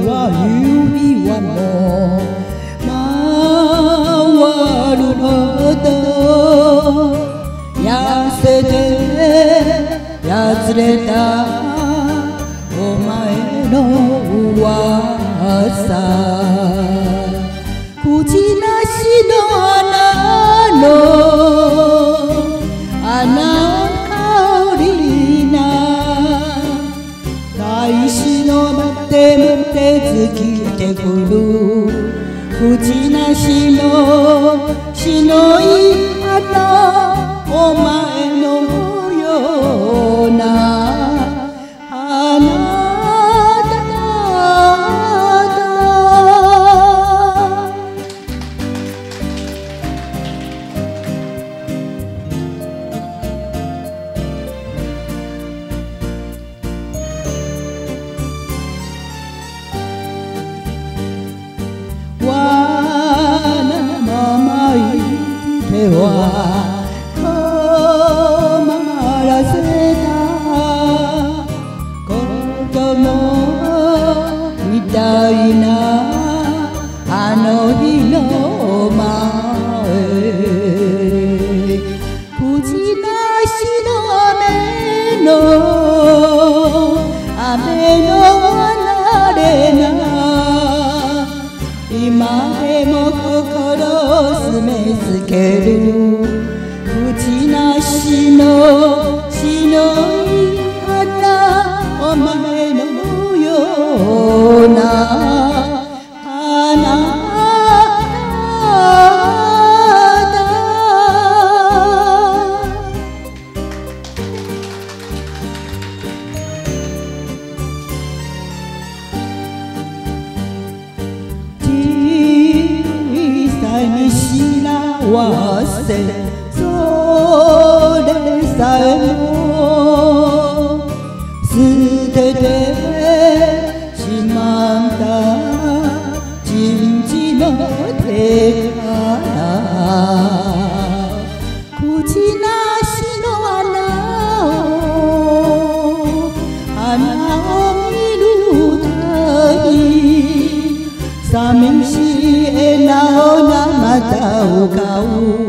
は指輪も回るほど痩せてやつれたお前の噂口なしの穴の穴香りな大志の待ってつきてくる口なしのしのい穴お前のようなあなたわなままいては止まらせた子供みたいなあの日の前口なしの雨の離れな今でも心をすめつける口なしのしのい花お前のようなあなたにしらわせそれさえも捨ててしまった人事の手から口なしの穴を見るたい寂しい笑顔がまた浮かぶ